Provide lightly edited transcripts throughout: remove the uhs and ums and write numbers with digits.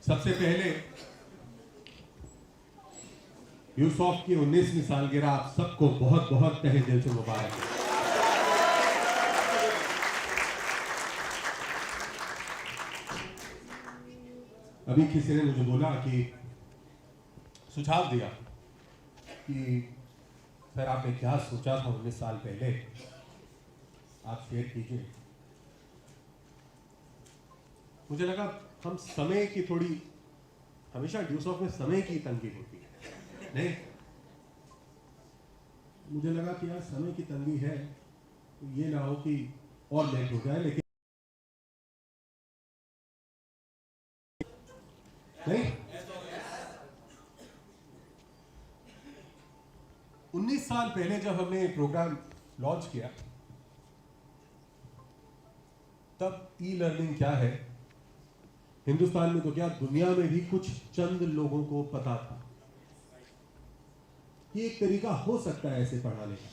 सबसे पहले यूसॉफ की 19वीं सालगिरह आप सबको बहुत बहुत तहे दिल से मुबारक है। अभी किसी ने मुझे बोला कि सुझाव दिया कि सर आपने क्या सोचा था 19 साल पहले, आप शेयर कीजिए। मुझे लगा हम समय की थोड़ी, हमेशा यूसॉफ में समय की तंगी होती है, नहीं, मुझे लगा कि यार समय की तंगी है तो ये ना हो कि और लेट हो जाए, लेकिन नहीं, 19 साल पहले जब हमने प्रोग्राम लॉन्च किया तब ई लर्निंग क्या है हिंदुस्तान में तो क्या दुनिया में भी कुछ चंद लोगों को पता था कि एक तरीका हो सकता है ऐसे पढ़ाने का।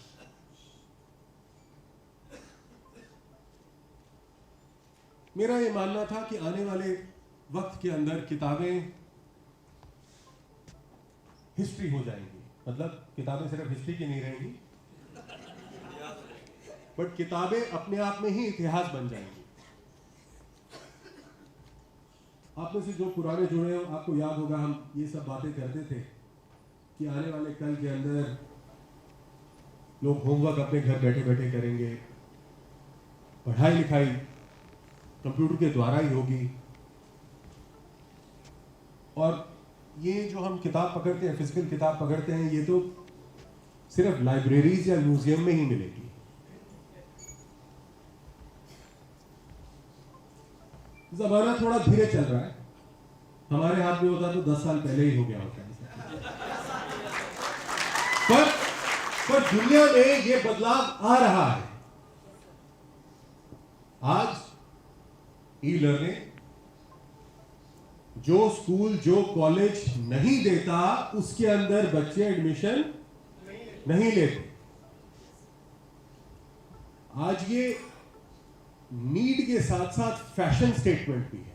मेरा यह मानना था कि आने वाले वक्त के अंदर किताबें हिस्ट्री हो जाएंगी, मतलब किताबें सिर्फ हिस्ट्री की नहीं रहेंगी बट किताबें अपने आप में ही इतिहास बन जाएंगी। आप में से जो पुराने जुड़े हो आपको याद होगा हम ये सब बातें करते थे कि आने वाले कल के अंदर लोग होमवर्क अपने घर बैठे बैठे करेंगे, पढ़ाई लिखाई कंप्यूटर के द्वारा ही होगी, और ये जो हम किताब पकड़ते हैं, फिजिकल किताब पकड़ते हैं, ये तो सिर्फ लाइब्रेरीज या म्यूजियम में ही मिलेगी। जमाना थोड़ा धीरे चल रहा है, हमारे हाथ में होता तो 10 साल पहले ही हो गया होता है। पर दुनिया में ये बदलाव आ रहा है। आज ई लर्निंग जो स्कूल जो कॉलेज नहीं देता उसके अंदर बच्चे एडमिशन नहीं लेते। आज ये नीड के साथ साथ फैशन स्टेटमेंट भी है,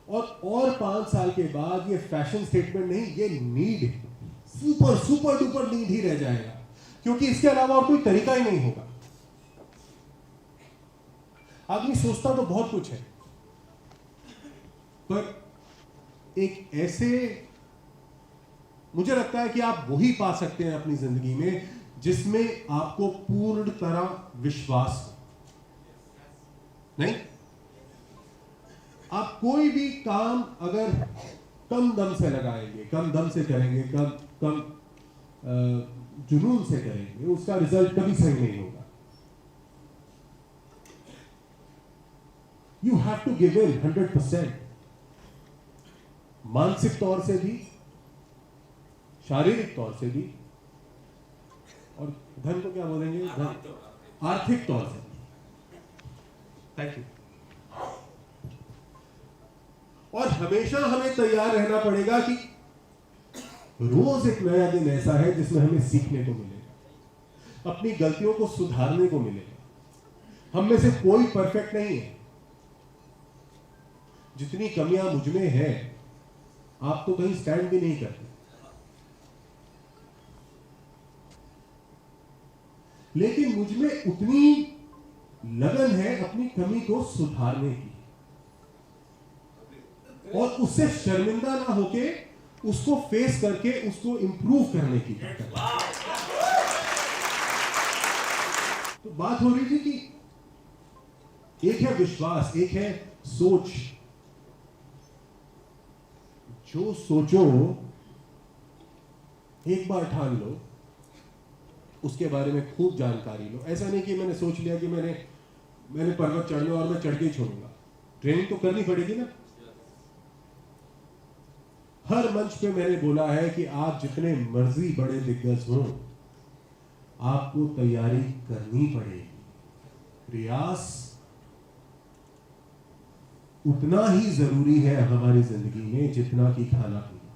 और 5 साल के बाद ये फैशन स्टेटमेंट नहीं, ये नीड है, सुपर डुपर नीड ही रह जाएगा, क्योंकि इसके अलावा और कोई तरीका ही नहीं होगा। आदमी सोचता तो बहुत कुछ है, पर एक ऐसे, मुझे लगता है कि आप वही पा सकते हैं अपनी जिंदगी में जिसमें आपको पूर्ण तरह विश्वास हो। नहीं, आप कोई भी काम अगर कम दम से लगाएंगे, कम दम से करेंगे, कम जुनून से करेंगे, उसका रिजल्ट कभी सही नहीं होगा। You have to give in 100%, मानसिक तौर से भी, शारीरिक तौर से भी, और धन को क्या बोलेंगे, आर्थिक तौर से। Thank you. और हमेशा हमें तैयार रहना पड़ेगा कि रोज एक नया दिन ऐसा है जिसमें हमें सीखने को मिलेगा, अपनी गलतियों को सुधारने को मिलेगा। हम में से कोई परफेक्ट नहीं है, जितनी कमियां मुझ में है आप तो कहीं स्टैंड भी नहीं करते, लेकिन मुझ में उतनी लगन है अपनी कमी को सुधारने की, और उससे शर्मिंदा ना होके उसको फेस करके उसको इंप्रूव करने की। तो बात हो रही थी कि एक है विश्वास, एक है सोच। जो सोचो एक बार ठान लो, उसके बारे में खूब जानकारी लो। ऐसा नहीं कि मैंने सोच लिया कि मैंने पर्वत चढ़ना और मैं चढ़ के ही छोड़ूंगा। ट्रेनिंग तो करनी पड़ेगी ना। हर मंच पे मैंने बोला है कि आप जितने मर्जी बड़े दिग्गज हो, आपको तैयारी करनी पड़ेगी। प्रयास उतना ही जरूरी है हमारी जिंदगी में जितना कि खाना पीना।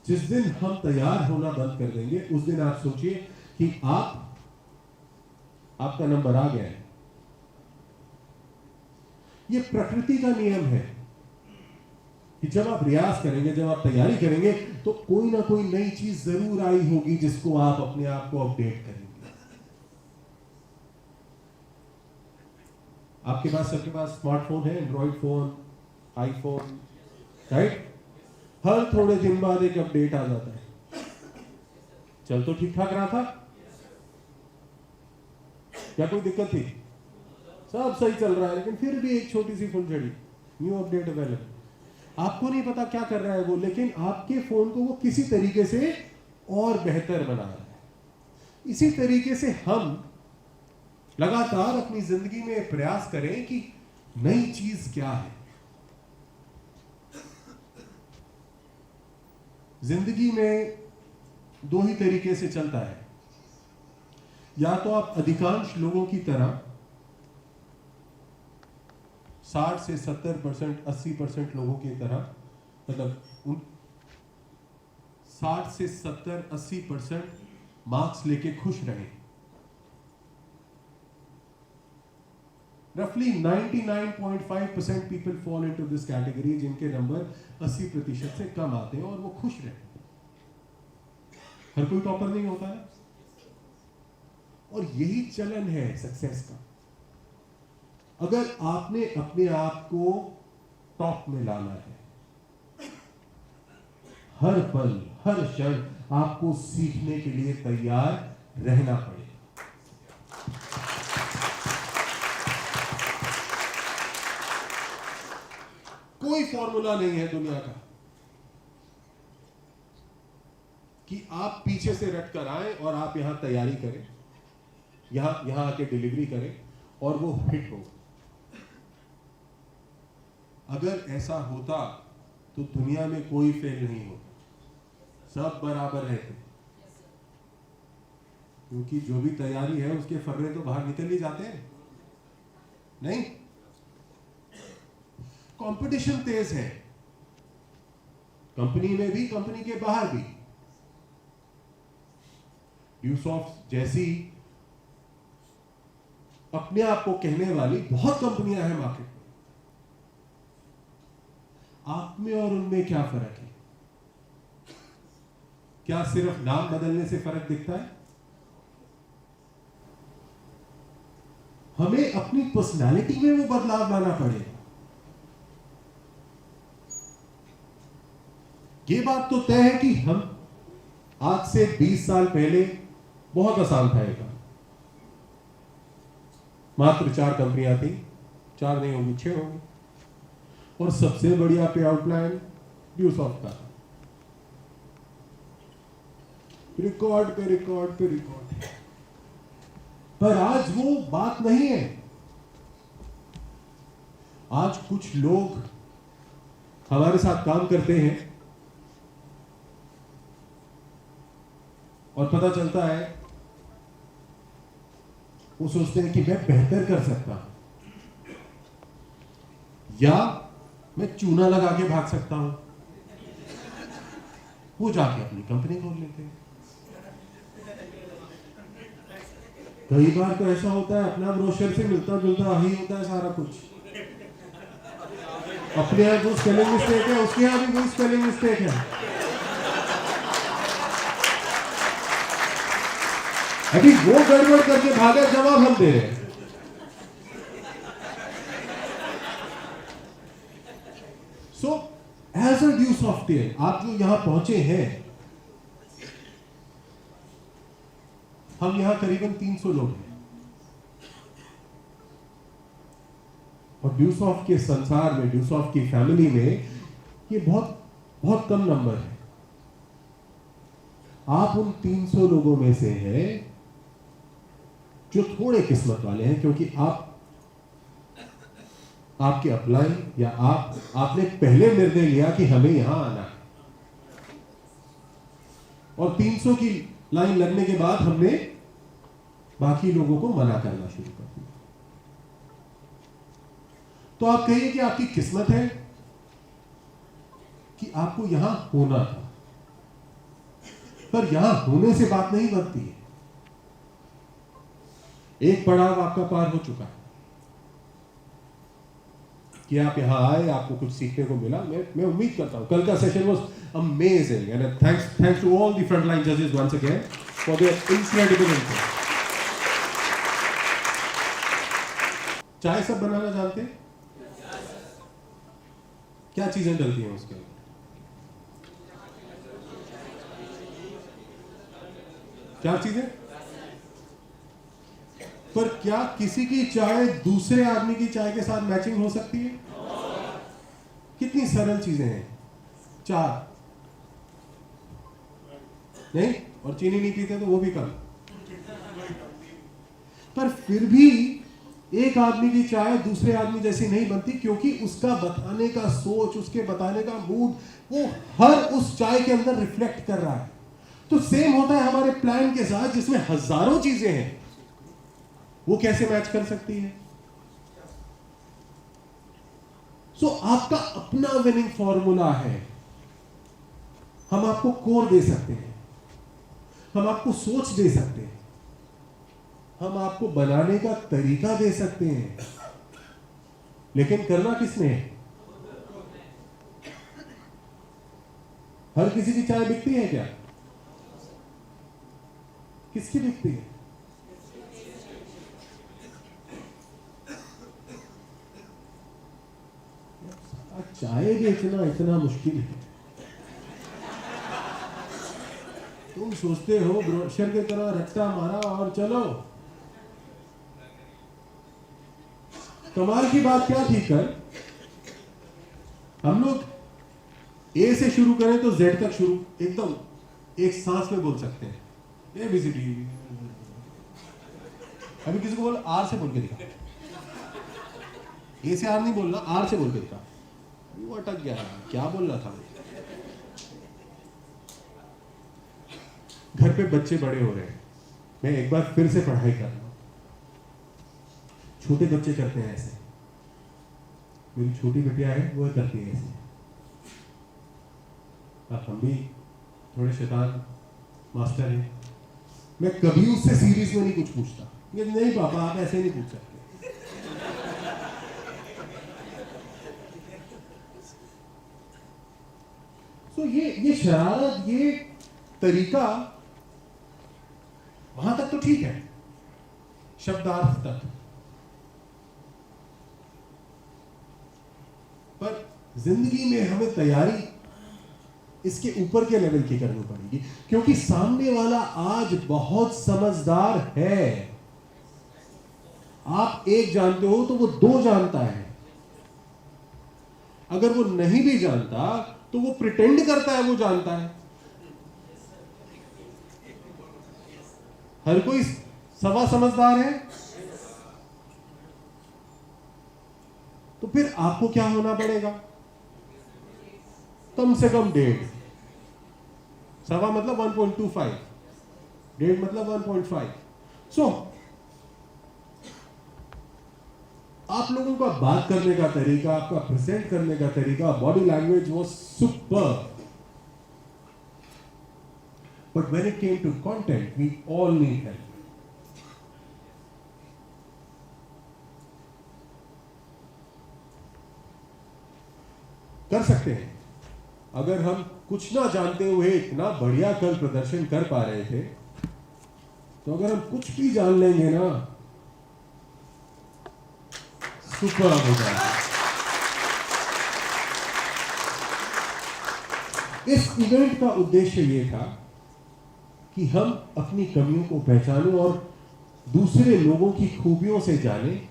जिस दिन हम तैयार होना बंद कर देंगे, उस दिन आप सोचिए कि आपका नंबर आ गया है, ये प्रकृति का नियम है कि जब आप रियाज करेंगे, जब आप तैयारी करेंगे, तो कोई ना कोई नई चीज जरूर आई होगी जिसको आप अपने आप को अपडेट करेंगे। आपके पास, सबके पास स्मार्टफोन है, एंड्रॉइड फोन, आईफोन, राइट? हर थोड़े दिन बाद एक अपडेट आ जाता है। चल तो ठीक ठाक रहा था, क्या कोई दिक्कत थी? सब सही चल रहा है, लेकिन फिर भी एक छोटी सी फुलझड़ी, न्यू अपडेट अवेलेबल। आपको नहीं पता क्या कर रहा है वो, लेकिन आपके फोन को वो किसी तरीके से और बेहतर बना रहा है। इसी तरीके से हम लगातार अपनी जिंदगी में प्रयास करें कि नई चीज क्या है। जिंदगी में दो ही तरीके से चलता है, या तो आप अधिकांश लोगों की तरह 60 से 70%, 80% लोगों की तरह, मतलब 60 से 70-80% मार्क्स लेके खुश रहे। रफली 99.5% people fall into this category, जिनके नंबर 80% से कम आते हैं और वो खुश रहते हैं। हर कोई टॉपर नहीं होता है, और यही चलन है सक्सेस का। अगर आपने अपने आप को टॉप में लाना है, हर पल, हर क्षण आपको सीखने के लिए तैयार रहना पड़ेगा। कोई फॉर्मूला नहीं है दुनिया का कि आप पीछे से रट कर आए और आप यहां तैयारी करें, यहां आके डिलीवरी करें और वो हिट हो। अगर ऐसा होता तो दुनिया में कोई फेल नहीं होता, सब बराबर रहते। क्योंकि जो भी तैयारी है उसके फर्रे तो बाहर निकल ही जाते हैं, नहीं? कंपटीशन तेज है, कंपनी में भी, कंपनी के बाहर भी। ड्यूसॉफ्ट जैसी अपने आप को कहने वाली बहुत कंपनियां हैं मार्केट में। आप में और उनमें क्या फर्क है? क्या सिर्फ नाम बदलने से फर्क दिखता है? हमें अपनी पर्सनालिटी में वो बदलाव लाना पड़ेगा। ये बात तो तय है कि हम आज से 20 साल पहले बहुत आसान था। ये मात्र 4 कंपनियां थी, 4 नहीं होगी, 6 होगी, और सबसे बढ़िया पे आउट प्लान ड्यूसॉफ्ट का, रिकॉर्ड पे रिकॉर्ड पे रिकॉर्ड। पर आज वो बात नहीं है। आज कुछ लोग हमारे साथ काम करते हैं और पता चलता है, वो सोचते हैं कि मैं बेहतर कर सकता हूं, या मैं चूना लगा के भाग सकता हूं। वो जाके अपनी कंपनी खोल लेते हैं। कई बार तो ऐसा होता है, अपना ब्रोशर से मिलता जुलता ही होता है सारा कुछ। अपने यहाँ जो स्पेलिंग मिस्टेक है, उसके यहाँ भी वही स्पेलिंग मिस्टेक है। अभी वो गड़बड़ करके भागा, जवाब हम दे रहे हैं। सो एज अ ड्यूसॉफ्टियर, आप जो यहां पहुंचे हैं, हम यहां करीबन 300 लोग हैं, और ड्यूसॉफ्ट के संसार में, ड्यूसॉफ्ट की फैमिली में ये बहुत बहुत कम नंबर है। आप उन 300 लोगों में से हैं जो थोड़े किस्मत वाले हैं, क्योंकि आपके अपलाइन या आपने पहले निर्णय लिया कि हमें यहां आना है, और 300 की लाइन लगने के बाद हमने बाकी लोगों को मना करना शुरू कर दिया। तो आप कहिए कि आपकी किस्मत है कि आपको यहां होना था, पर यहां होने से बात नहीं बनती है। एक पड़ाव आपका पार हो चुका है, कि आप यहाँ आए, आपको कुछ सीखने को मिला। मैं उम्मीद करता हूँ कल का session was amazing and thanks to all the front line जजेस once again for their incredible input. चाय सब बनाना जानते हैं? क्या चीजें डलती हैं उसके अंदर? क्या चीजें? पर क्या किसी की चाय दूसरे आदमी की चाय के साथ मैचिंग हो सकती है? कितनी सरल चीजें हैं। चार नहीं, और चीनी नहीं पीते तो वो भी कम। पर फिर भी एक आदमी की चाय दूसरे आदमी जैसी नहीं बनती, क्योंकि उसका बताने का सोच, उसके बताने का मूड, वो हर उस चाय के अंदर रिफ्लेक्ट कर रहा है। तो सेम होता है हमारे प्लान के साथ, जिसमें हजारों चीजें हैं, वो कैसे मैच कर सकती है? सो आपका अपना विनिंग फॉर्मूला है। हम आपको कोर दे सकते हैं, हम आपको सोच दे सकते हैं, हम आपको बनाने का तरीका दे सकते हैं, लेकिन करना किसने है? हर किसी की चाय बिकती है क्या? किसकी बिकती है? चाय बेचना इतना मुश्किल है। तुम सोचते हो ब्रोशर की तरह रट्टा मारा और चलो। कमाल की बात क्या थी कल, हम लोग ए से शुरू करें तो जेड तक शुरू एकदम एक सांस में बोल सकते हैं। ABCD। अभी किसी को बोल आर से बोल के दिखा। ए से आर नहीं बोलना, आर से बोल के दिखा। वो अटक गया, क्या बोल रहा था? घर पे बच्चे बड़े हो रहे हैं, मैं एक बार फिर से पढ़ाई कर रहा हूं। छोटे बच्चे करते हैं ऐसे, मेरी छोटी बिटिया है वो करती है ऐसे। अब हम भी थोड़े शैतान मास्टर हैं, मैं कभी उससे सीरीज में नहीं कुछ पूछता। नहीं पापा आप ऐसे नहीं पूछ सकते। तो ये शरारत, ये तरीका वहां तक तो ठीक है, शब्दार्थ तक। पर जिंदगी में हमें तैयारी इसके ऊपर के लेवल की करनी पड़ेगी, क्योंकि सामने वाला आज बहुत समझदार है। आप एक जानते हो तो वो दो जानता है। अगर वो नहीं भी जानता तो वो प्रिटेंड करता है वो जानता है। हर कोई सवा समझदार है। तो फिर आपको क्या होना पड़ेगा? कम से कम 1.5। सवा मतलब 1.25, 1.5 मतलब 1.5। सो आप लोगों का बात करने का तरीका, आपका प्रेजेंट करने का तरीका, body language was super. But when it came to content, we all need help. कर सकते हैं। अगर हम कुछ ना जानते हुए इतना बढ़िया कल प्रदर्शन कर पा रहे थे, तो अगर हम कुछ भी जान लेंगे ना, सुपर हो जाएगा। इस इवेंट का उद्देश्य यह था कि हम अपनी कमियों को पहचानें और दूसरे लोगों की खूबियों से जानें,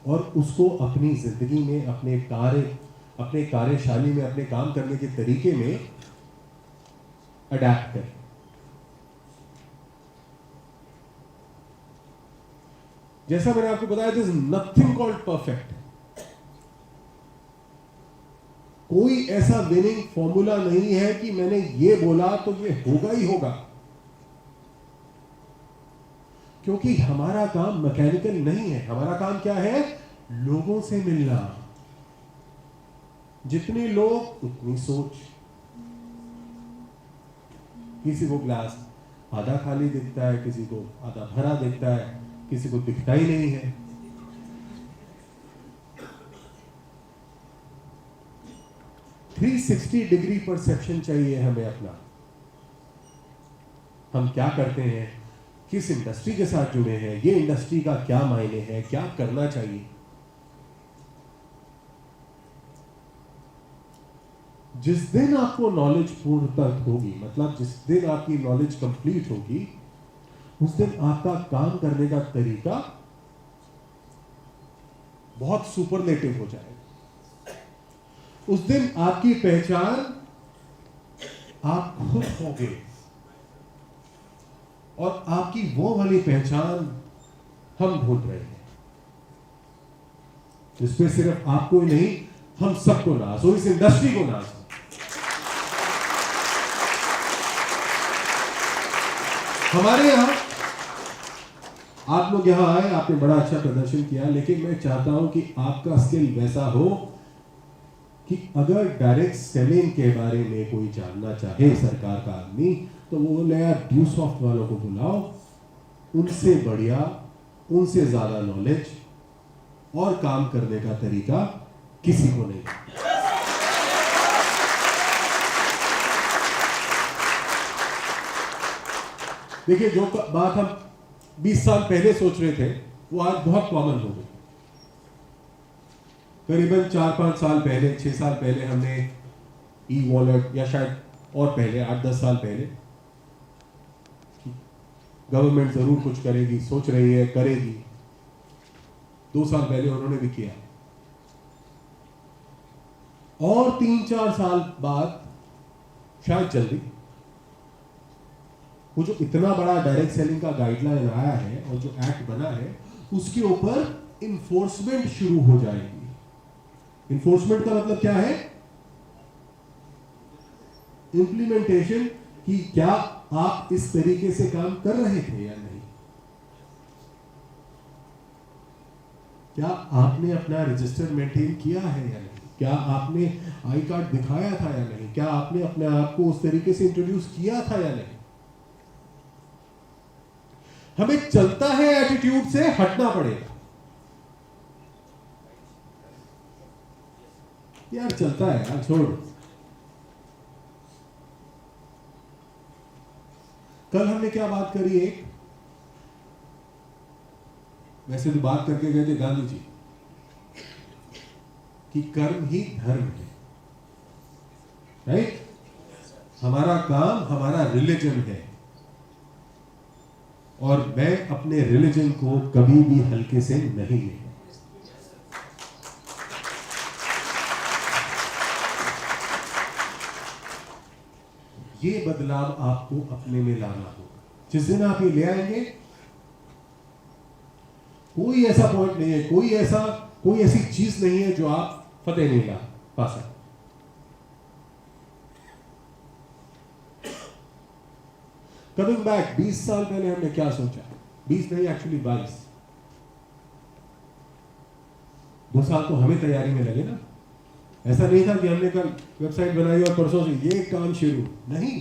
और उसको अपनी जिंदगी में, अपने कार्यशाली में, अपने काम करने के तरीके में अडैप्ट करें। जैसा मैंने आपको बताया, दिस नथिंग कॉल्ड परफेक्ट। कोई ऐसा विनिंग फॉर्मूला नहीं है कि मैंने ये बोला तो ये होगा ही होगा, क्योंकि हमारा काम मैकेनिकल नहीं है। हमारा काम क्या है? लोगों से मिलना। जितने लोग उतनी सोच। किसी को ग्लास आधा खाली दिखता है, किसी को आधा भरा दिखता है, किसी को दिखता ही नहीं है। 360 डिग्री परसेप्शन चाहिए हमें अपना। हम क्या करते हैं, किस इंडस्ट्री के साथ जुड़े हैं, ये इंडस्ट्री का क्या मायने है, क्या करना चाहिए। जिस दिन आपको नॉलेज पूर्णता होगी, मतलब जिस दिन आपकी नॉलेज कंप्लीट होगी, उस दिन आपका काम करने का तरीका बहुत सुपरलेटिव हो जाएगा। उस दिन आपकी पहचान आप खुद होंगे, और आपकी वो वाली पहचान हम ढूंढ रहे हैं, जिसमें सिर्फ आपको ही नहीं, हम सबको नाज हो, इस इंडस्ट्री को नाज हो। हमारे यहां आप लोग यहां आए, आपने बड़ा अच्छा प्रदर्शन किया, लेकिन मैं चाहता हूं कि आपका स्किल वैसा हो कि अगर डायरेक्ट सेलिंग के बारे में कोई जानना चाहे सरकार का आदमी, तो वो बोले यार ड्यूसॉफ्ट वालों को बुलाओ, उनसे बढ़िया, उनसे ज्यादा नॉलेज और काम करने का तरीका किसी को नहीं। देखिए, जो बात हम 20 साल पहले सोच रहे थे, वो आज बहुत कॉमन हो गई। करीबन 4-5 साल पहले, 6 साल पहले हमने ई वॉलेट, या शायद और पहले 8-10 साल पहले, गवर्नमेंट जरूर कुछ करेगी, सोच रही है, करेगी। 2 साल पहले उन्होंने भी किया, और 3-4 साल बाद शायद जल्दी वो जो इतना बड़ा डायरेक्ट सेलिंग का गाइडलाइन आया है और जो एक्ट बना है, उसके ऊपर इन्फोर्समेंट शुरू हो जाएगी। इन्फोर्समेंट का मतलब क्या है? इंप्लीमेंटेशन, कि क्या आप इस तरीके से काम कर रहे थे या नहीं, क्या आपने अपना रजिस्टर मेंटेन किया है या नहीं, क्या आपने आई कार्ड दिखाया था या नहीं, क्या आपने अपने आप को उस तरीके से इंट्रोड्यूस किया था या नहीं। हमें चलता है एटीट्यूड से हटना पड़ेगा। यार चलता है यार, छोड़। कल हमने क्या बात करी, एक वैसे तो बात करके गए थे गांधी जी कि कर्म ही धर्म है, राइट? हमारा काम हमारा रिलीजन है, और मैं अपने रिलीजन को कभी भी हल्के से नहीं लेता। ये बदलाव आपको अपने में लाना होगा। जिस दिन आप ये ले आएंगे, कोई ऐसा पॉइंट नहीं है, कोई ऐसी चीज नहीं है जो आप फतेह नहीं ला पा सकते। कमिंग बैक, 20 साल पहले हमने क्या सोचा, 20 नहीं एक्चुअली 22। 2 साल तो हमें तैयारी में लगे ना। ऐसा नहीं था कि हमने कल वेबसाइट बनाई और परसों से ये काम शुरू, नहीं।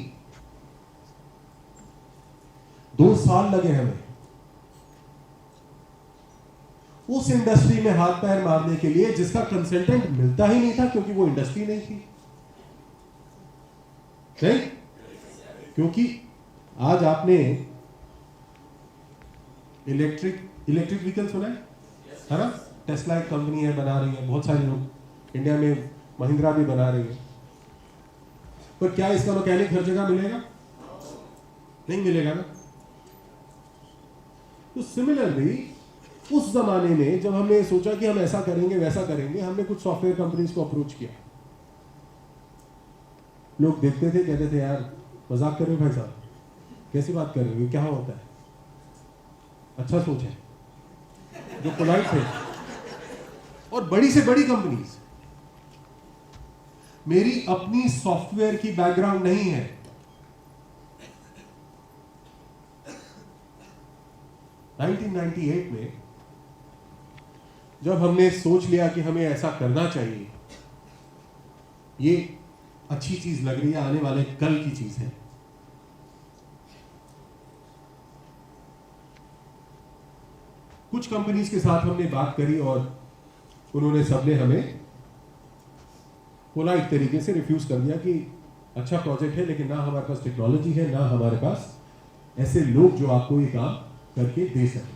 2 साल लगे हमें उस इंडस्ट्री में हाथ पैर मारने के लिए जिसका कंसल्टेंट मिलता ही नहीं था, क्योंकि वो इंडस्ट्री नहीं थी, नहीं? क्योंकि आज आपने इलेक्ट्रिक व्हीकल सुना है ना? टेस्ला एक कंपनी है, बना रही है, बहुत सारे लोग इंडिया में, महिंद्रा भी बना रही है। पर क्या इसका मैकेनिक हर जगह मिलेगा? नहीं मिलेगा ना। तो सिमिलरली उस जमाने में जब हमने सोचा कि हम ऐसा करेंगे वैसा करेंगे, हमने कुछ सॉफ्टवेयर कंपनीज को अप्रोच किया। लोग देखते थे, कहते थे यार मजाक कर रहे हो भाई साहब, कैसी बात कर रहे हो, क्या होता है? अच्छा सोच है, जो पोलाइट थे। और बड़ी से बड़ी कंपनीज, मेरी अपनी सॉफ्टवेयर की बैकग्राउंड नहीं है, में जब हमने सोच लिया कि हमें ऐसा करना चाहिए, ये अच्छी चीज लग रही है, आने वाले कल की चीज है, कुछ कंपनीज के साथ हमने बात करी और उन्होंने सबने हमें पोलाइट तरीके से रिफ्यूज कर दिया कि अच्छा प्रोजेक्ट है लेकिन ना हमारे पास टेक्नोलॉजी है, ना हमारे पास ऐसे लोग जो आपको ये काम करके दे सके।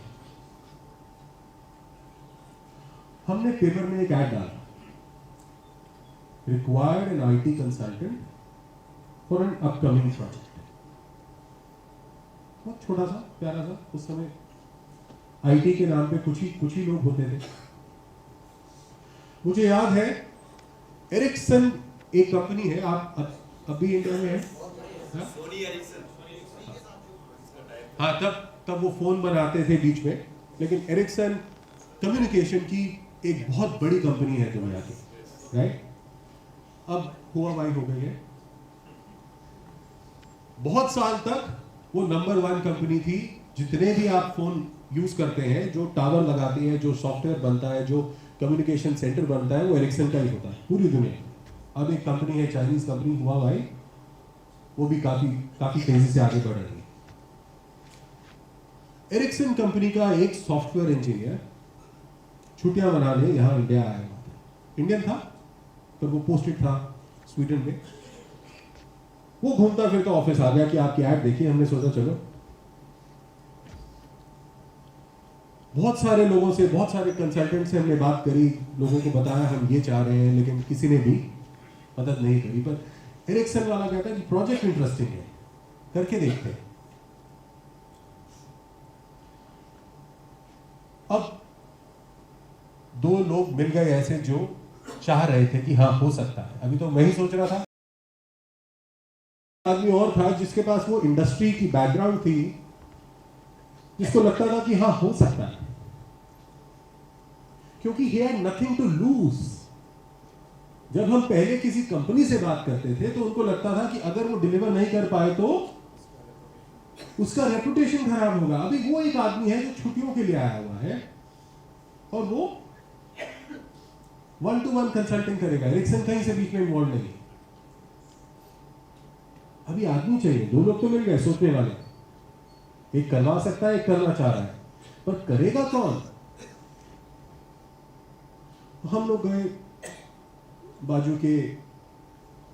हमने पेपर में एक ऐड डाला, required an IT consultant for an upcoming project. बहुत छोटा सा प्यारा सा, उस समय आईटी के नाम पे कुछ ही लोग होते थे। मुझे याद है एरिक्सन एक कंपनी है, आप अभी इंडिया में है, सोनी एरिक्सन। हाँ, तब वो फोन बनाते थे बीच में, लेकिन एरिक्सन कम्युनिकेशन की एक बहुत बड़ी कंपनी है दुनिया की, राइट। अब हुआवाई हो गई है। बहुत साल तक वो नंबर 1 कंपनी थी। जितने भी आप फोन यूज करते हैं, जो टावर लगाते हैं, जो सॉफ्टवेयर बनता है, जो कम्युनिकेशन सेंटर बनता है, वो एरिक्सन का ही होता है पूरी दुनिया में। अब एक कंपनी है, चाइनीज कंपनी हुआवाई, वो भी काफी तेजी से आगे बढ़ रही है। एरिक्सन कंपनी का एक सॉफ्टवेयर इंजीनियर छुट्टियां मनाने यहां इंडिया आया हुआ था। इंडियन था पर वो पोस्टेड था स्वीडन में। वो घूमता फिरता ऑफिस आ गया कि आपकी ऐड देखी, हमने सोचा चलो। बहुत सारे लोगों से, बहुत सारे कंसल्टेंट से हमने बात करी, लोगों को बताया हम ये चाह रहे हैं, लेकिन किसी ने भी मदद नहीं करी। पर एरिक्सन वाला कहता है कि प्रोजेक्ट इंटरेस्टिंग है, करके देखते हैं। अब 2 लोग मिल गए ऐसे जो चाह रहे थे कि हाँ हो सकता है। अभी तो मैं ही सोच रहा था, आदमी और था जिसके पास वो इंडस्ट्री की बैकग्राउंड थी, जिसको लगता था कि हाँ हो सकता है, क्योंकि he had nothing to lose। जब हम पहले किसी कंपनी से बात करते थे तो उनको लगता था कि अगर वो डिलीवर नहीं कर पाए तो उसका रेपुटेशन खराब होगा। अभी वो एक आदमी है जो छुट्टियों के लिए आया हुआ है और वो 1-to-1 कंसल्टिंग करेगा। एरिक्सन कहीं से बीच में इन्वॉल्व नहीं। अभी आदमी चाहिए, 2 लोग तो मिल गए सोचने वाले, एक करवा सकता है, एक करना चाह रहा है, पर करेगा कौन? हम लोग गए बाजू के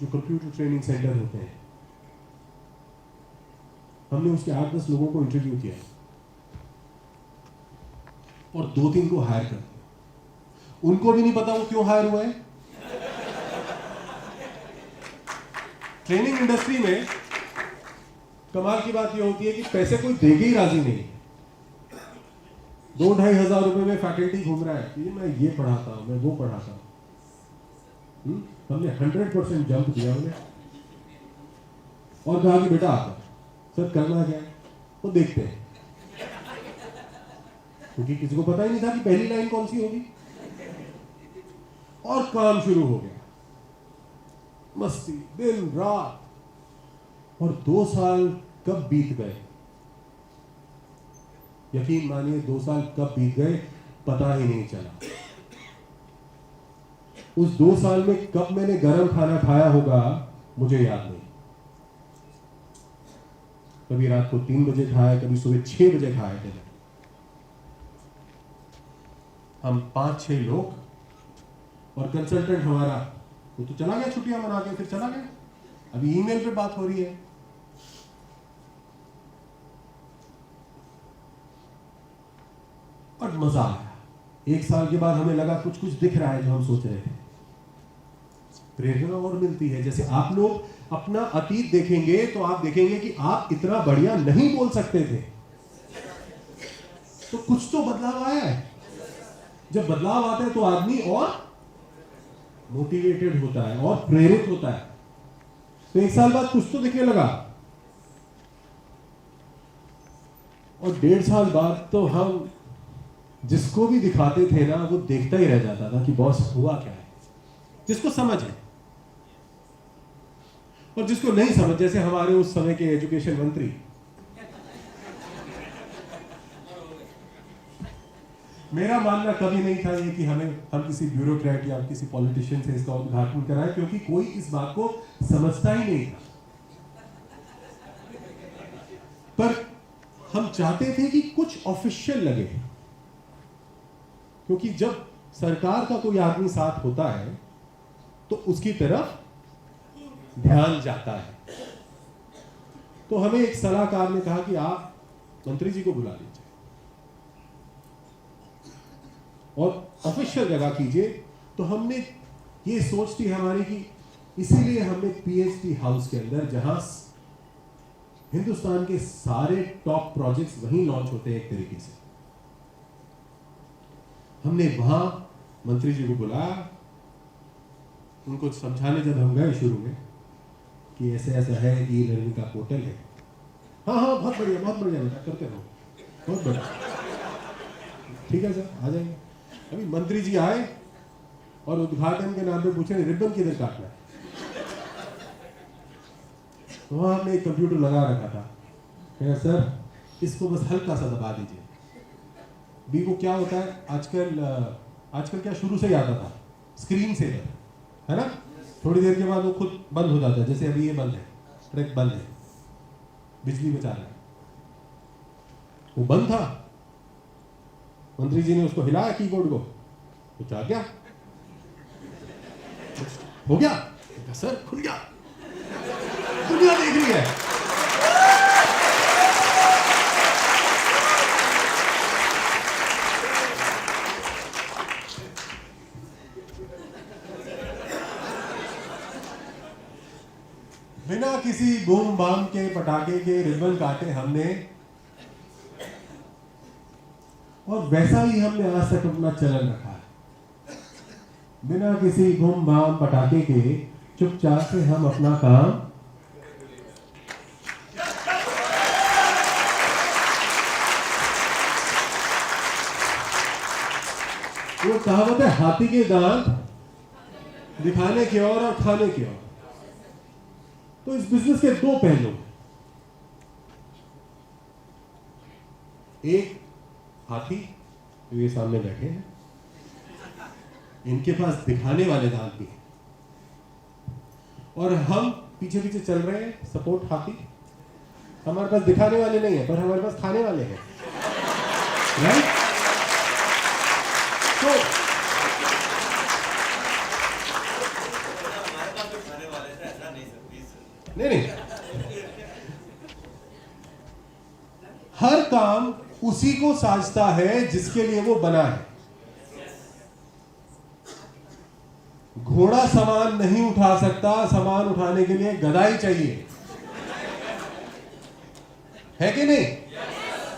जो कंप्यूटर ट्रेनिंग सेंटर होते हैं, हमने उसके 8-10 लोगों को इंटरव्यू किया और 2-3 को हायर कर दिया। उनको भी नहीं पता वो क्यों हायर हुए। ट्रेनिंग इंडस्ट्री में कमाल की बात ये होती है कि पैसे कोई देके ही राजी नहीं। 2-2.5 हजार रुपए में फैकल्टी घूम रहा है कि मैं ये पढ़ाता हूं, मैं वो पढ़ाता हूं। हमने 100% जंप दिया उन्हें और कहा कि बेटा आता सर करना क्या है वो देखते हैं, क्योंकि किसी को पता ही नहीं था कि पहली लाइन कौन सी होगी। और काम शुरू हो गया, मस्ती दिन रात। और 2 साल कब बीत गए, यकीन मानिए 2 साल कब बीत गए पता ही नहीं चला। उस 2 साल में कब मैंने गरम खाना खाया होगा मुझे याद नहीं। कभी रात को 3 बजे खाया, कभी सुबह 6 बजे खाया थे। हम 5-6 लोग और कंसल्टेंट हमारा, वो तो चला गया छुट्टियां मना के, फिर चला गया। अभी ईमेल पे बात हो रही है। और मजा आया। 1 साल के बाद हमें लगा कुछ दिख रहा है जो हम सोच रहे थे। प्रेरणा और मिलती है। जैसे आप लोग अपना अतीत देखेंगे तो आप देखेंगे कि आप इतना बढ़िया नहीं बोल सकते थे, तो कुछ तो बदलाव आया है। जब बदलाव आता है तो आदमी और मोटिवेटेड होता है और प्रेरित होता है। तो 1 साल बाद कुछ तो दिखने लगा और 1.5 साल बाद तो हम जिसको भी दिखाते थे ना वो देखता ही रह जाता था कि बॉस हुआ क्या है। जिसको समझ है और जिसको नहीं समझ, जैसे हमारे उस समय के एजुकेशन मंत्री, मेरा मानना कभी नहीं था ये कि हम किसी ब्यूरोक्रेट या किसी पॉलिटिशियन से इसका उद्घाटन कराएं, क्योंकि कोई इस बात को समझता ही नहीं था। पर हम चाहते थे कि कुछ ऑफिशियल लगे, क्योंकि जब सरकार का कोई आदमी साथ होता है तो उसकी तरफ ध्यान जाता है। तो हमें एक सलाहकार ने कहा कि आप मंत्री जी को बुला लीजिए और ऑफिशियल जगह कीजिए। तो हमने ये सोच थी हमारी कि इसीलिए हमने पीएचडी हाउस के अंदर, जहां हिंदुस्तान के सारे टॉप प्रोजेक्ट्स वहीं लॉन्च होते हैं एक तरीके से, हमने वहां मंत्री जी को बुलाया। उनको समझाने जब हम गए शुरू में कि ऐसे ऐसा है, ई लर्निंग का पोर्टल है। हाँ हाँ बहुत बढ़िया बेटा, करते रहो, बहुत बढ़िया, ठीक है सर, आ जाएंगे। अभी मंत्री जी आए और उद्घाटन के नाम पे पूछे रिबन किधर काटना है। तो वहां हमने एक कंप्यूटर लगा रखा था, कहा सर इसको बस हल्का सा दबा दीजिए। बी को क्या होता है आजकल क्या शुरू से ही आता था, स्क्रीन सेवर है ना, थोड़ी देर के बाद वो खुद बंद हो जाता है। जैसे अभी ये बंद है, ट्रैक बंद है, बिजली बचा रहा है, वो बंद था। मंत्री जी ने उसको हिलाया कीबोर्ड को, कुछ आ गया, हो गया, सर खुल गया, दुनिया देख रही है। बिना किसी बूम बाम के, पटाखे के, रिबन काटे हमने, और वैसा ही हमने आज तक अपना चलन रखा है। बिना किसी बूम बाम पटाखे के चुपचाप से हम अपना काम वो कहावत है, हाथी के दांत दिखाने की ओर और खाने की ओर। तो इस बिजनेस के दो पहलू, एक हाथी जो ये सामने बैठे हैं, इनके पास दिखाने वाले दांत भी हैं, और हम पीछे पीछे चल रहे हैं, सपोर्ट हाथी। हमारे पास दिखाने वाले नहीं है, पर हमारे पास खाने वाले हैं, राइट? तो नहीं, हर काम उसी को साजता है जिसके लिए वो बना है। घोड़ा सामान नहीं उठा सकता, सामान उठाने के लिए गधा ही चाहिए, है कि नहीं?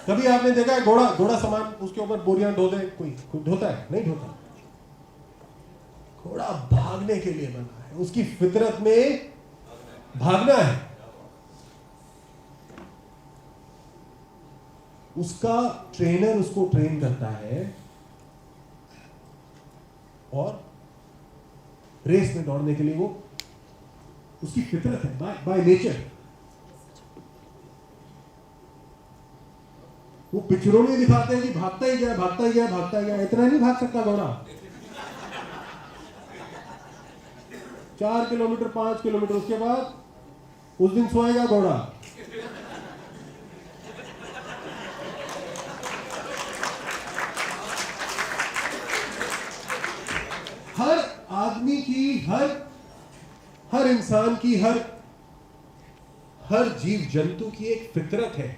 कभी आपने देखा है घोड़ा सामान उसके ऊपर बोरियां ढो दे, कोई ढोता है? नहीं ढोता। घोड़ा भागने के लिए बना है, उसकी फितरत में भागना है। उसका ट्रेनर उसको ट्रेन करता है और रेस में दौड़ने के लिए वो उसकी फितरत है, बाय नेचर। वो पिक्चरों में दिखाते हैं कि भागता ही गया, इतना नहीं भाग सकता घोड़ा। 4 किलोमीटर 5 किलोमीटर, उसके बाद उस दिन सोएगा घोड़ा। हर आदमी की, हर इंसान की, हर जीव जंतु की एक फितरत है।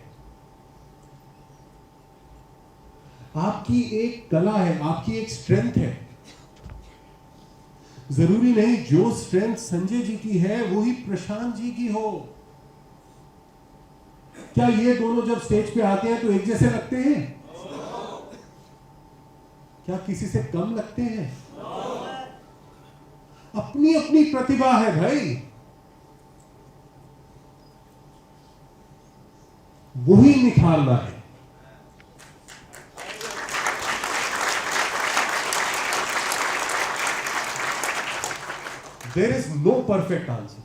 आपकी एक कला है, आपकी एक स्ट्रेंथ है। जरूरी नहीं जो स्ट्रेंथ संजय जी की है वो ही प्रशांत जी की हो। क्या ये दोनों जब स्टेज पे आते हैं तो एक जैसे लगते हैं? क्या किसी से कम लगते हैं? अपनी अपनी प्रतिभा है भाई, वही निखारना है। There is no perfect answer.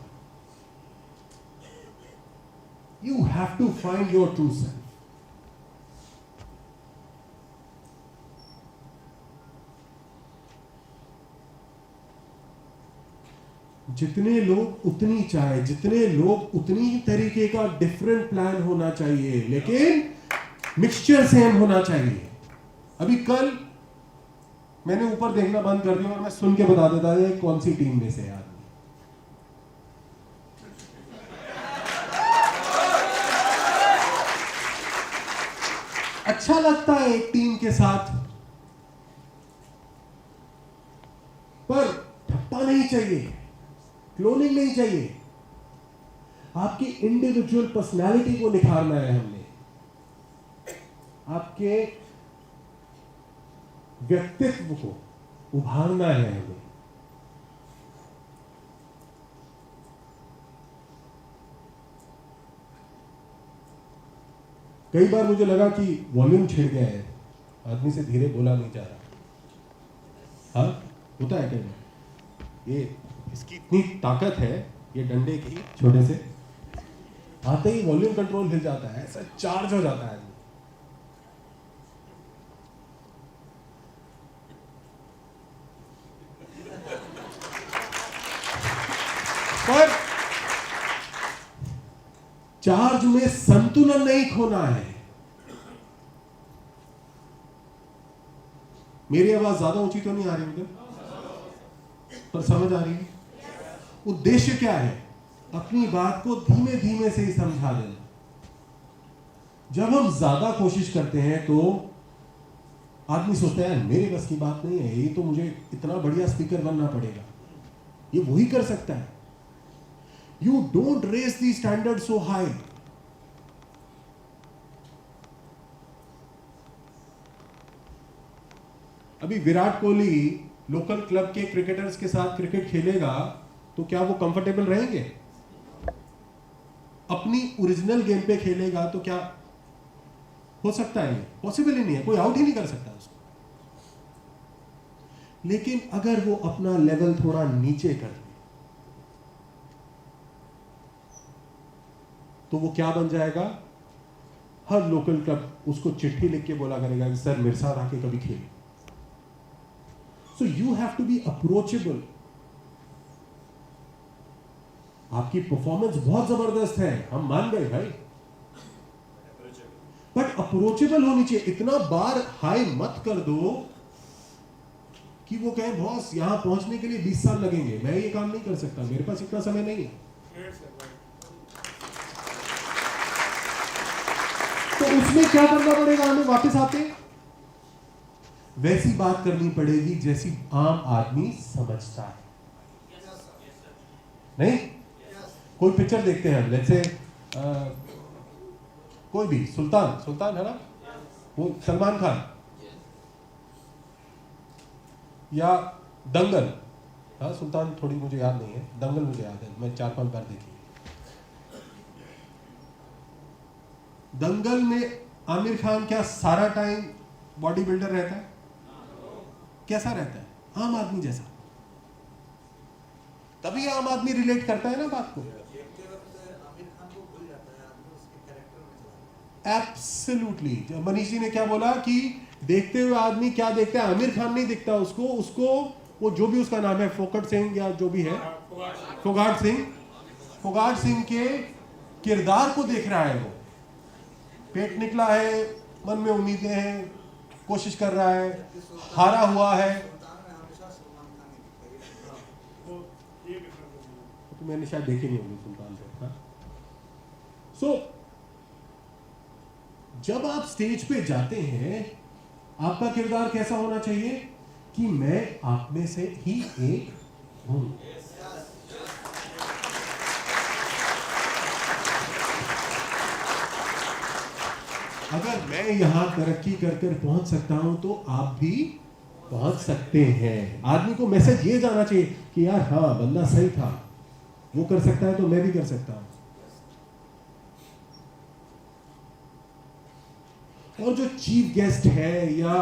You have to find your true self. जितने लोग उतनी चाहे, जितने लोग उतनी ही तरीके का डिफरेंट प्लान होना चाहिए, लेकिन मिक्सचर सेम होना चाहिए। अभी कल मैंने ऊपर देखना बंद कर दिया और मैं सुन के बता देता है कौन सी टीम में से है आदमी। अच्छा लगता है एक टीम के साथ, पर ठप्पा नहीं चाहिए, क्लोनिंग नहीं चाहिए। आपकी इंडिविजुअल पर्सनालिटी को निखारना है हमने, आपके व्यक्तित्व को उभारना है हमें। कई बार मुझे लगा कि वॉल्यूम छिड़ गया है, आदमी से धीरे बोला नहीं जा रहा। हाँ, होता है कई बार। ये इसकी इतनी ताकत है, ये डंडे की छोटे से आते ही वॉल्यूम कंट्रोल हिल जाता है, ऐसा चार्ज हो जाता है। पर चार्ज में संतुलन नहीं खोना है। मेरी आवाज ज्यादा ऊंची तो नहीं आ रही मुझे, पर समझ आ रही है? उद्देश्य क्या है? अपनी बात को धीमे धीमे से ही समझा देना। जब हम ज्यादा कोशिश करते हैं तो आदमी सोचता है मेरे बस की बात नहीं है, ये तो मुझे इतना बढ़िया स्पीकर बनना पड़ेगा, ये वही कर सकता है। You don't raise the standard so high. अभी विराट कोहली लोकल क्लब के क्रिकेटर्स के साथ क्रिकेट खेलेगा तो क्या वो कंफर्टेबल रहेंगे? अपनी ओरिजिनल गेम पे खेलेगा तो क्या हो सकता है? पॉसिबल ही नहीं है, कोई आउट ही नहीं कर सकता उसको। लेकिन अगर वो अपना लेवल थोड़ा नीचे कर दे तो वो क्या बन जाएगा? हर लोकल क्लब उसको चिट्ठी लिख के बोला करेगा कि सर मेरे साथ आके कभी खेल। So you have to be approachable. आपकी परफॉर्मेंस बहुत जबरदस्त है, हम मान गए भाई, बट अप्रोचेबल होनी चाहिए। इतना बार हाई मत कर दो कि वो कहे बॉस यहां पहुंचने के लिए 20 साल लगेंगे, मैं ये काम नहीं कर सकता, मेरे पास इतना समय नहीं है। तो उसमें क्या करना पड़ेगा? हमें वापस आते वैसी बात करनी पड़ेगी जैसी आम आदमी समझता है। नहीं, कोई पिक्चर देखते हैं, लेट्स से कोई भी, सुल्तान है ना, वो सलमान खान, या दंगल। हाँ, सुल्तान थोड़ी मुझे याद नहीं है, दंगल मुझे याद है, मैं 4-5 बार देखी। दंगल में आमिर खान क्या सारा टाइम बॉडी बिल्डर रहता है? कैसा रहता है? आम आदमी जैसा। तभी आम आदमी रिलेट करता है ना बात को। एब्सोल्युटली। मनीष जी ने क्या बोला कि देखते हुए आदमी क्या देखता है? आमिर खान नहीं दिखता उसको वो जो भी उसका नाम है, फोकट सिंह या जो भी है, फोगाट सिंह के किरदार को देख रहा है। वो पेट निकला है, मन में उम्मीदें हैं, कोशिश कर रहा है, हारा हुआ है। तो मैंने शायद देखी नहीं होगी सुल्तान को। सो जब आप स्टेज पे जाते हैं, आपका किरदार कैसा होना चाहिए कि मैं आप में से ही एक हूं। अगर मैं यहां तरक्की कर पहुंच सकता हूं तो आप भी पहुंच सकते हैं। आदमी को मैसेज ये जाना चाहिए कि यार हाँ, बंदा सही था, वो कर सकता है तो मैं भी कर सकता हूं। और जो चीफ गेस्ट है या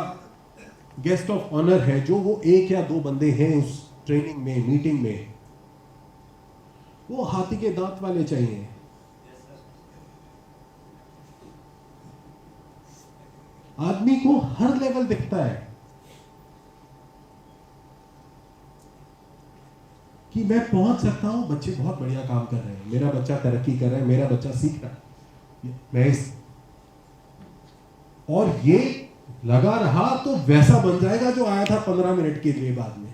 गेस्ट ऑफ ऑनर है, जो वो 1 या 2 बंदे हैं उस ट्रेनिंग में, मीटिंग में, वो हाथी के दांत वाले चाहिए। आदमी को हर लेवल दिखता है कि मैं पहुंच सकता हूं, बच्चे बहुत बढ़िया काम कर रहे हैं, मेरा बच्चा तरक्की कर रहा है, मेरा बच्चा सीख रहा है, मैं इस, और ये लगा रहा तो वैसा बन जाएगा जो आया था 15 मिनट के लिए बाद में।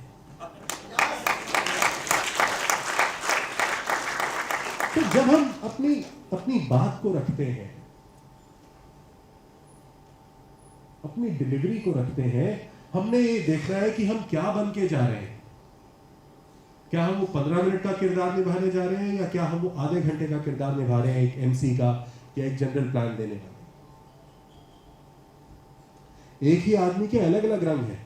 तो जब हम अपनी अपनी बात को रखते हैं, अपनी डिलीवरी को रखते हैं, हमने ये देखना है कि हम क्या बन के जा रहे हैं। क्या हम वो 15 मिनट का किरदार निभाने जा रहे हैं, या क्या हम वो आधे घंटे का किरदार निभा रहे हैं, एक एमसी का या एक जनरल प्लान देने का। एक ही आदमी के अलग अलग रंग हैं।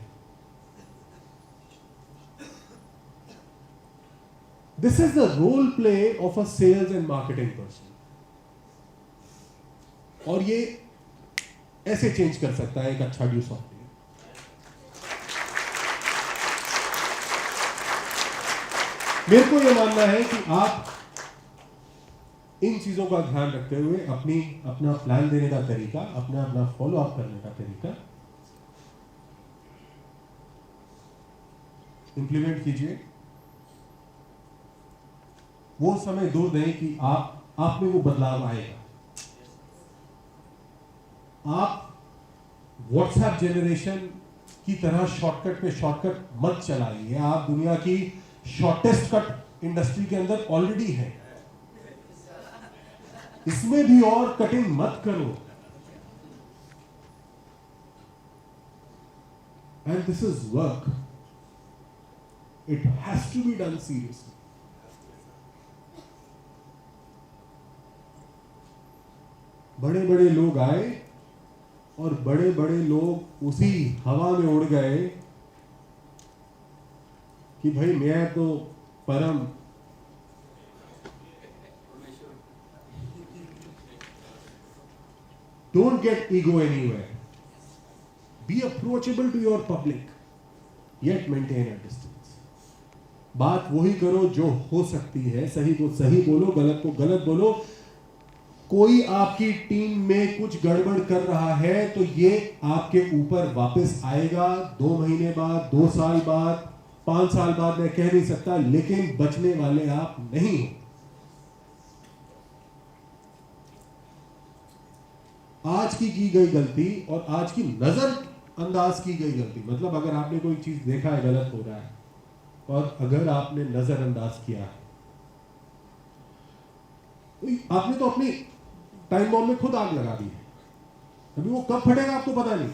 This is the role play of a sales and marketing person. और ये ऐसे चेंज कर सकता है एक अच्छा ड्यू सॉफ्टवेयर। मेरे को यह मानना है कि आप इन चीजों का ध्यान रखते हुए अपना प्लान देने का तरीका, अपना फॉलो अप करने का तरीका इंप्लीमेंट कीजिए। वो समय दूर नहीं कि आप में वो बदलाव आएगा। आप व्हाट्सएप जनरेशन की तरह शॉर्टकट पे शॉर्टकट मत चलाइए। आप दुनिया की शॉर्टेस्ट कट इंडस्ट्री के अंदर ऑलरेडी है, इसमें भी और कटिंग मत करो। And this is work, it has to be done seriously. बड़े बड़े लोग आए और बड़े बड़े लोग उसी हवा में उड़ गए कि भाई मैं तो परम don't get ego anywhere, be approachable to your public, yet maintain a distance. बात वही करो जो हो सकती है, सही को सही बोलो, गलत को गलत बोलो। कोई आपकी टीम में कुछ गड़बड़ कर रहा है तो ये आपके ऊपर वापस आएगा 2 महीने बाद, 2 साल बाद, 5 साल बाद, मैं कह नहीं सकता, लेकिन बचने वाले आप नहीं हो। आज की गई गलती और आज की नजरअंदाज की गई गलती, मतलब अगर आपने कोई चीज देखा है गलत हो रहा है और अगर आपने नजरअंदाज किया है तो आपने तो अपनी टाइम बॉम्ब में खुद आग लगा दी है। अभी वो कब फटेगा आपको पता नहीं।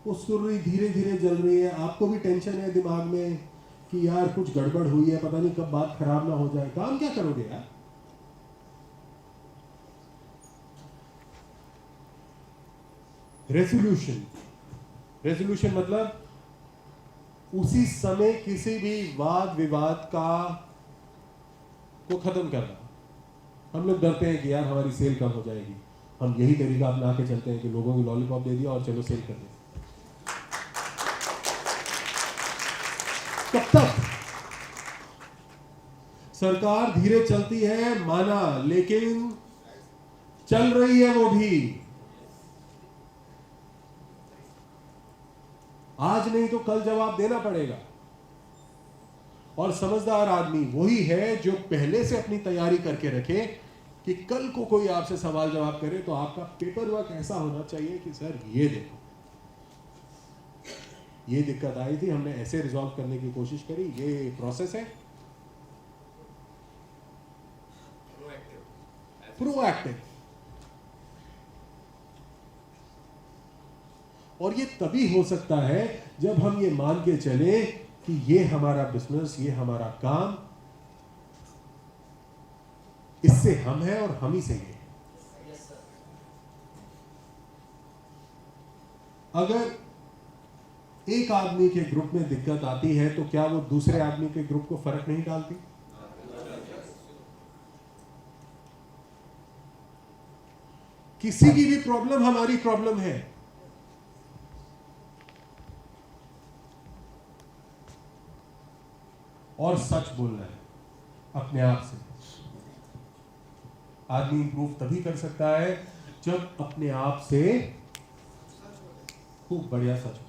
वो सुर्री धीरे धीरे जल रही है, आपको भी टेंशन है दिमाग में कि यार कुछ गड़बड़ हुई है, पता नहीं कब बात खराब ना हो जाए। काम क्या करोगे यार। रेजोल्यूशन मतलब उसी समय किसी भी वाद विवाद को खत्म करना। हम लोग डरते हैं कि यार हमारी सेल कम हो जाएगी, हम यही तरीका अपना के चलते हैं कि लोगों को लॉलीपॉप दे दिया और चलो सेल कर दिया। कब तक? सरकार धीरे चलती है माना, लेकिन चल रही है वो भी। आज नहीं तो कल जवाब देना पड़ेगा। और समझदार आदमी वही है जो पहले से अपनी तैयारी करके रखे कि कल को कोई आपसे सवाल जवाब करे तो आपका पेपर वर्क ऐसा होना चाहिए कि सर ये देखो, ये दिक्कत आई थी, हमने ऐसे रिजॉल्व करने की कोशिश करी, ये प्रोसेस है। प्रोएक्टिव। और ये तभी हो सकता है जब हम ये मान के चले कि ये हमारा बिजनेस, ये हमारा काम, इससे हम हैं और हम ही से ये। अगर एक आदमी के ग्रुप में दिक्कत आती है तो क्या वो दूसरे आदमी के ग्रुप को फर्क नहीं डालती? किसी की भी प्रॉब्लम हमारी प्रॉब्लम है। और सच बोलना है अपने आप से। आदमी इंप्रूव तभी कर सकता है जब अपने आप से खूब बढ़िया सच